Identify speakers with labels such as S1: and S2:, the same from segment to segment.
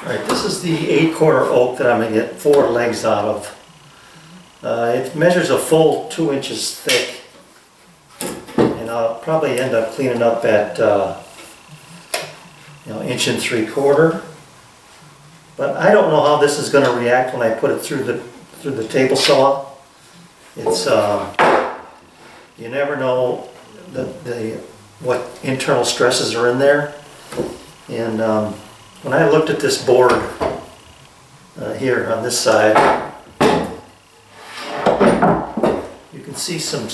S1: Alright, this is the 8-quarter oak that I'm going to get 4 legs out of. It measures a full 2 inches thick, and I'll probably end up cleaning up at 1 3/4 inches. But I don't know how this is going to react when I put it through the table saw. It's you never know what internal stresses are in there, and when I looked at this board here on this side, you can see some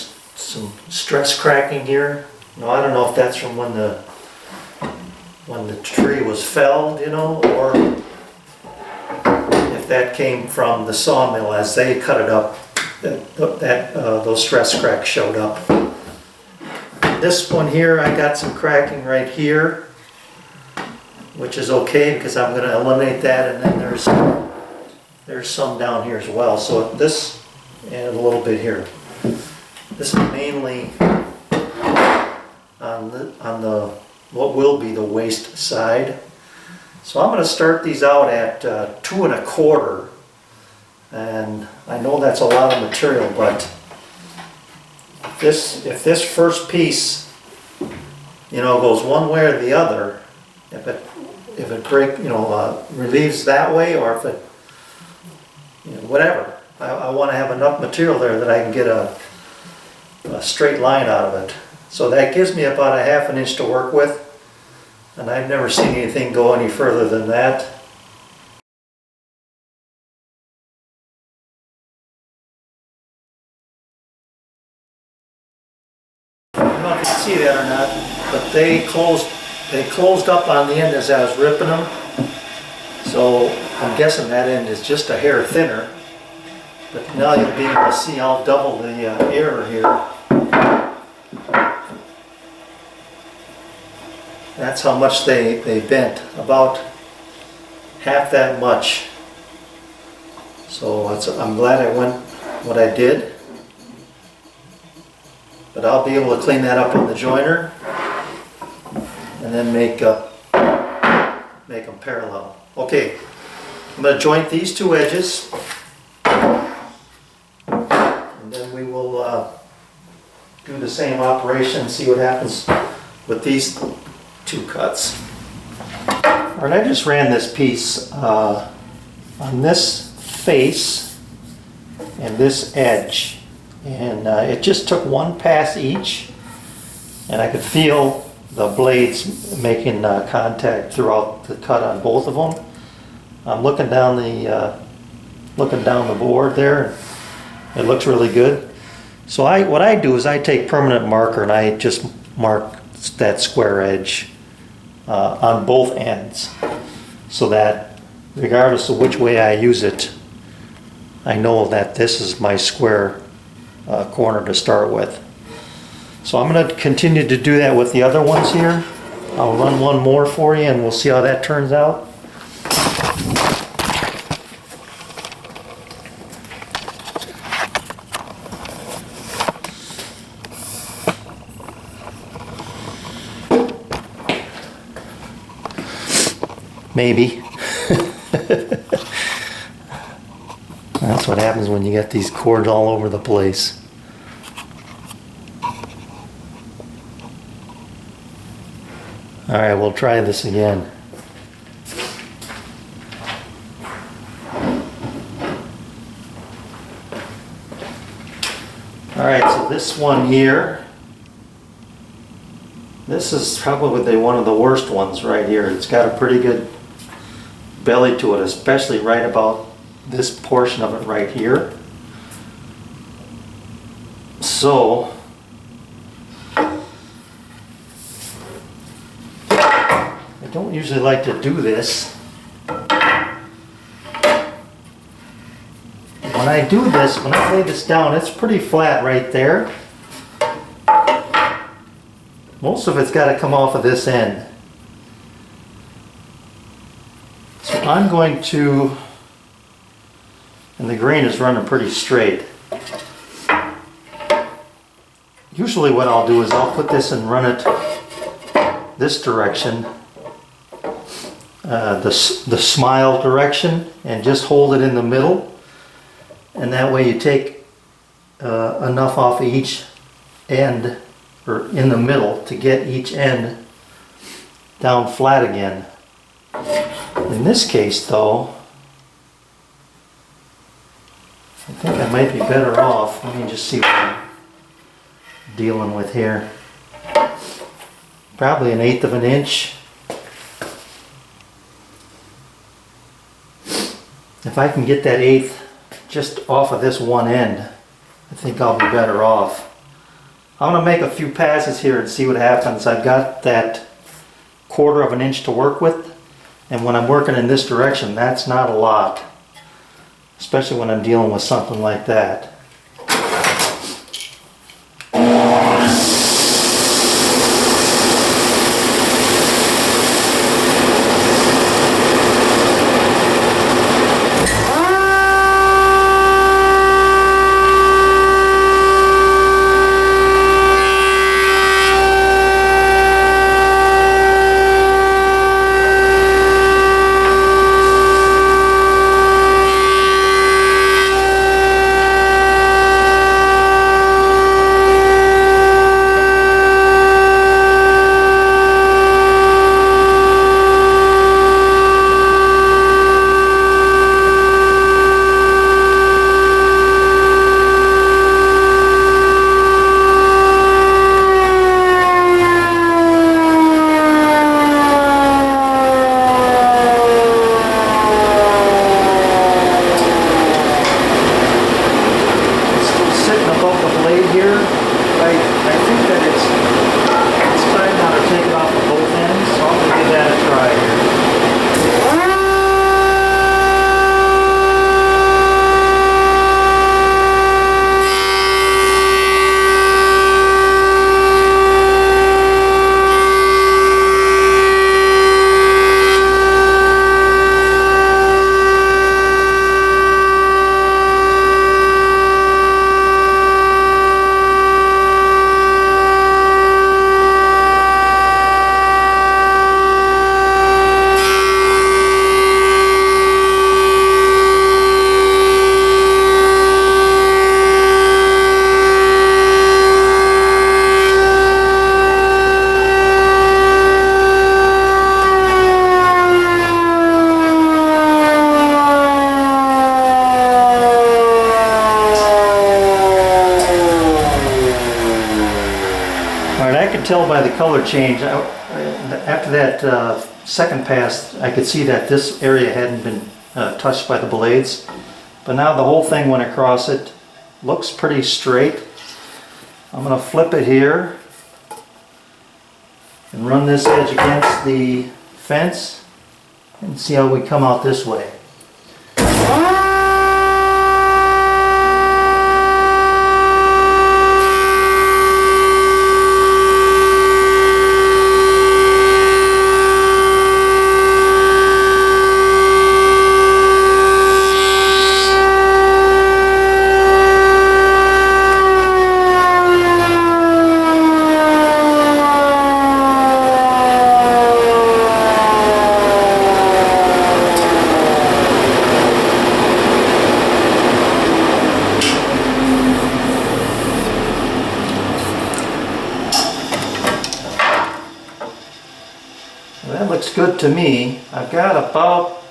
S1: stress cracking here. Now I don't know if that's from when the tree was felled, or if that came from the sawmill as they cut it up. Those stress cracks showed up. This one here, I got some cracking right here, which is okay because I'm going to eliminate that, and then there's some down here as well. So this and a little bit here. This is mainly on the what will be the waste side. So I'm going to start these out at 2 1/4, and I know that's a lot of material, but if this first piece, goes one way or the other, if it relieves that way, or if it, whatever, I want to have enough material there that I can get a straight line out of it. So that gives me about a 1/2 inch to work with, and I've never seen anything go any further than that. I don't know if you can see that or not, but they closed up on the end as I was ripping them. So I'm guessing that end is just a hair thinner. But now you'll be able to see I'll double the error here. That's how much they bent, about half that much. So I'm glad I went what I did. But I'll be able to clean that up on the joiner and then make them parallel. Okay, I'm going to joint these 2 edges, and then we will do the same operation and see what happens with these 2 cuts. Alright, I just ran this piece on this face and this edge, and it just took 1 pass each, and I could feel the blades making contact throughout the cut on both of them. I'm looking down the board there. It looks really good. So what I do is I take permanent marker and I just mark that square edge on both ends, so that regardless of which way I use it, I know that this is my square corner to start with. So I'm going to continue to do that with the other ones here. I'll run one more for you and we'll see how that turns out. Maybe. That's what happens when you get these cords all over the place. Alright, we'll try this again. Alright, so this one here, this is probably one of the worst ones right here. It's got a pretty good belly to it, especially right about this portion of it right here. So I don't usually like to do this. When I do this, when I lay this down, it's pretty flat right there. Most of it's got to come off of this end. So I'm going to, and the grain is running pretty straight. Usually what I'll do is I'll put this and run it this direction the smile direction and just hold it in the middle, and that way you take enough off each end or in the middle to get each end down flat again. In this case though, I think I might be better off. Let me just see what I'm dealing with here. Probably 1/8 of an inch. If I can get that 1/8 just off of this one end, I think I'll be better off. I'm going to make a few passes here and see what happens. I've got that 1/4 of an inch to work with, and when I'm working in this direction, that's not a lot, especially when I'm dealing with something like that. Tell by the color change, after that second pass, I could see that this area hadn't been touched by the blades, but now the whole thing went across it. Looks pretty straight. I'm going to flip it here and run this edge against the fence and see how we come out this way. That looks good to me. I've got about,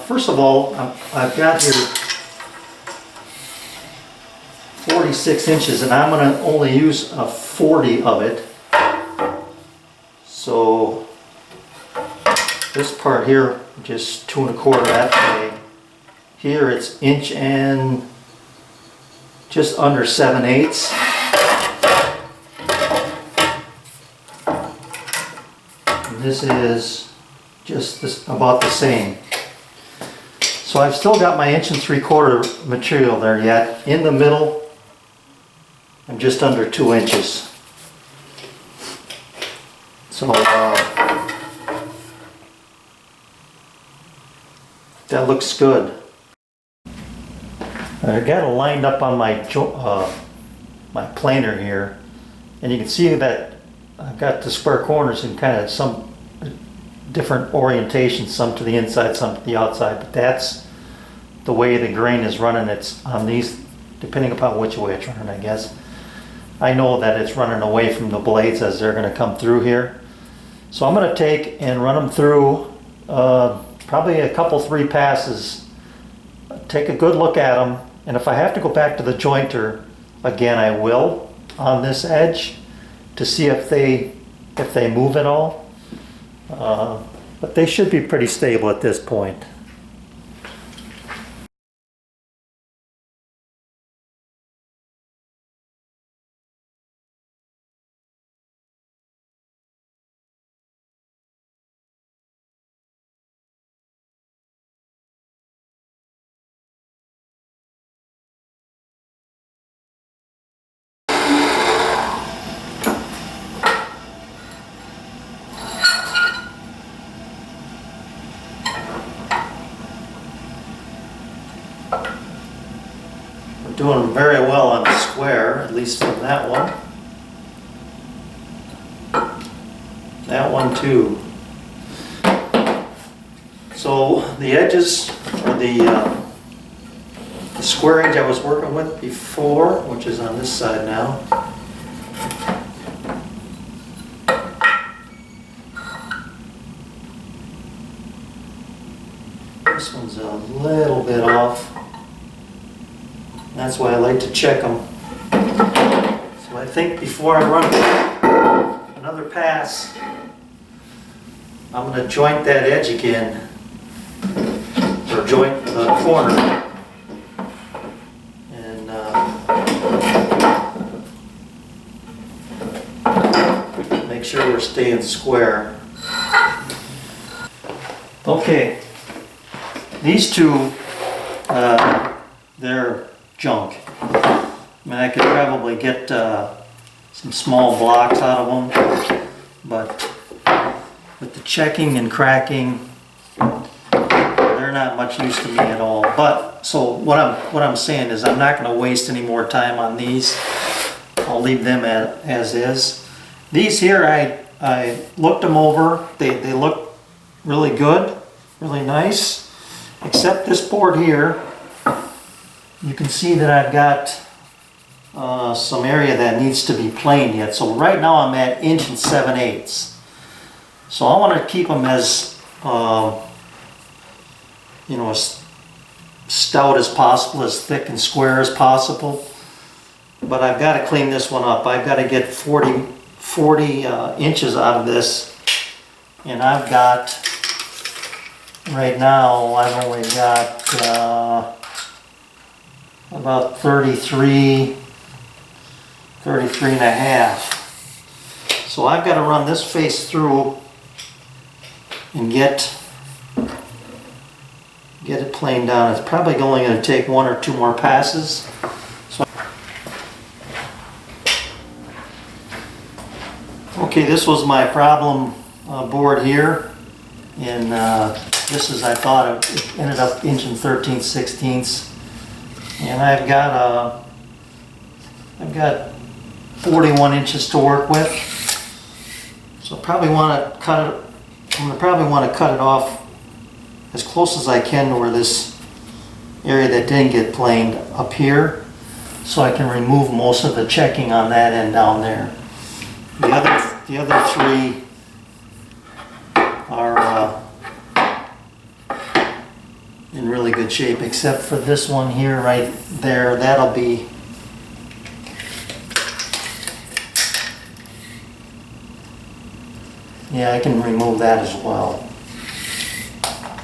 S1: first of all, I've got here 46 inches and I'm going to only use a 40 of it. So this part here, just 2 1/4 that way. Here it's inch and just under 7/8. This is just about the same. So I've still got my 1 3/4 material there yet. In the middle, I'm just under 2 inches. So that looks good. I got it lined up on my my planer here, and you can see that I've got the square corners in kind of some different orientations, some to the inside, some to the outside, but that's the way the grain is running. It's on these, depending upon which way it's running, I guess. I know that it's running away from the blades as they're going to come through here. So I'm going to take and run them through probably a couple, 3 passes, take a good look at them, and if I have to go back to the jointer again, I will on this edge to see if they move at all. But they should be pretty stable at this point. Doing very well on the square, at least from that one. That one too. So the edges, or the square edge I was working with before, which is on this side now. This one's a little bit off. That's why I like to check them. So I think before I run another pass, I'm going to joint that edge again, or joint the corner, and make sure we're staying square. Okay, these two, they're junk. I mean, I could probably get some small blocks out of them, but with the checking and cracking, they're not much use to me at all. But so what I'm saying is I'm not going to waste any more time on these. I'll leave them as is. These here, I looked them over. They look really good, really nice, except this board here. You can see that I've got some area that needs to be planed yet. So right now I'm at 1 7/8. So I want to keep them as, you know, as stout as possible, as thick and square as possible. But I've got to clean this one up. I've got to get 40 inches out of this. And I've got, right now, I've only got about 33 and a half. So I've got to run this face through and get it planed down. It's probably only going to take 1 or 2 more passes. So, okay, this was my problem board here, and this is, I thought it ended up 1 13/16. And I've got 41 inches to work with. So I probably want to cut it. I'm gonna probably want to cut it off as close as I can to where this area that didn't get planed up here, so I can remove most of the checking on that end down there. The other 3 are in really good shape, except for this one here right there. That'll be, yeah, I can remove that as well.